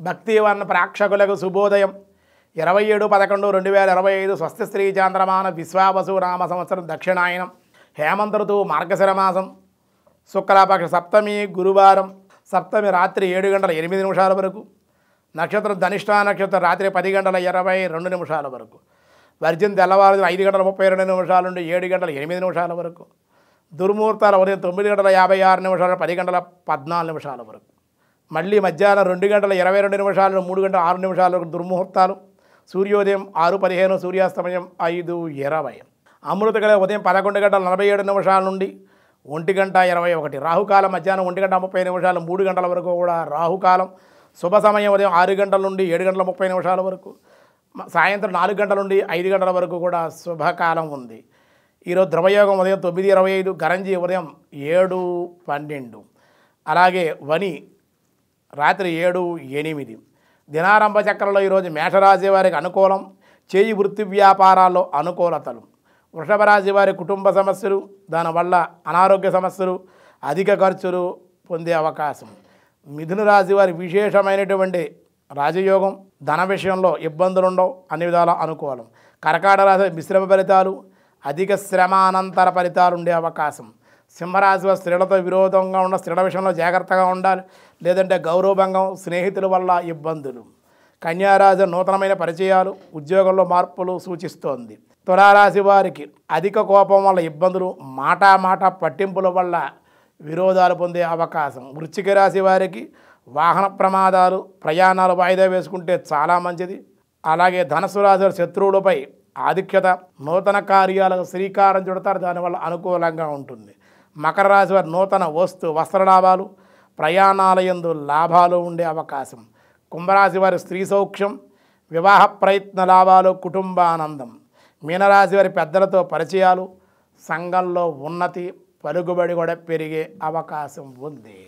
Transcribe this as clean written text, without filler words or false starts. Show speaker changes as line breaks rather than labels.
భక్తివన్న ప్రేక్షకులకు శుభోదయం. 27/11/2025 స్వస్తి శ్రీ చాంద్రమాన విశ్వావసు నామ సంవత్సరం దక్షిణాయనం హేమంత ఋతువు మార్గశిర మాసం శుక్లపక్ష సప్తమి గురువారం. సప్తమి రాత్రి 7:08 వరకు. నక్షత్రం ధనిష్ఠా నక్షత్రం రాత్రి 10:22 వరకు. వర్జం తెల్లవారు 5:32 నుండి 7:08 వరకు. దుర్ముహూర్తాలు ఉదయం 9:56 నుండి 10:14 వరకు. మళ్ళీ మధ్యాహ్నం 2:22 నుండి 3:06 వరకు దుర్ముహూర్తాలు. సూర్యోదయం 6:15, సూర్యాస్తమయం 5:20. అమృతగల ఉదయం 11:47 నుండి 1:21. రాహుకాలం మధ్యాహ్నం 1:30 3 గంటల వరకు కూడా రాహుకాలం. శుభ సమయం ఉదయం 6 గంటల నుండి 7:30 వరకు. సాయంత్రం 4 గంటల నుండి 5 గంటల వరకు కూడా శుభకాలం ఉంది. ఈరోజు ధ్రువయోగం ఉదయం 9:25, గరంజి ఉదయం 7:12, అలాగే వని రాత్రి 7:08. దినారంభ చక్రంలో ఈరోజు మేషరాశి వారికి అనుకూలం. చేయి వృత్తి వ్యాపారాల్లో అనుకూలతలు. వృషభ రాశి వారి కుటుంబ సమస్యలు, దానివల్ల అనారోగ్య సమస్యలు, అధిక ఖర్చులు పొందే అవకాశం. మిథున రాశి వారి విశేషమైనటువంటి రాజయోగం. ధన విషయంలో ఇబ్బందులు ఉండవు, అన్ని విధాల అనుకూలం. కర్కాటక రాశి మిశ్రమ ఫలితాలు, అధిక శ్రమ అనంతర ఫలితాలు ఉండే అవకాశం. సింహరాశి వారి స్త్రీలతో విరోధంగా ఉన్న స్త్రీల విషయంలో జాగ్రత్తగా ఉండాలి, లేదంటే గౌరవభంగం, స్నేహితుల వల్ల ఇబ్బందులు. కన్యారాశి నూతనమైన పరిచయాలు, ఉద్యోగంలో మార్పులు సూచిస్తోంది. తులారాశి వారికి అధిక కోపం వల్ల ఇబ్బందులు, మాట పట్టింపుల వల్ల విరోధాలు పొందే అవకాశం. వృశ్చిక రాశి వారికి వాహన ప్రమాదాలు, ప్రయాణాలు వాయిదా వేసుకుంటే చాలా మంచిది. అలాగే ధనుసు రాశి వారి శత్రువులపై ఆధిక్యత, నూతన కార్యాలకు శ్రీకారం చుడతారు, దానివల్ల అనుకూలంగా ఉంటుంది. మకర రాశి వారి నూతన వస్త్ర లాభాలు, ప్రయాణాల యందు లాభాలు ఉండే అవకాశం. కుంభరాశి వారి స్త్రీ సౌఖ్యం, వివాహ ప్రయత్న లాభాలు, కుటుంబానందం. మీనరాశి వారి పెద్దలతో పరిచయాలు, సంఘంలో ఉన్నతి, పలుకుబడి కూడా పెరిగే అవకాశం ఉంది.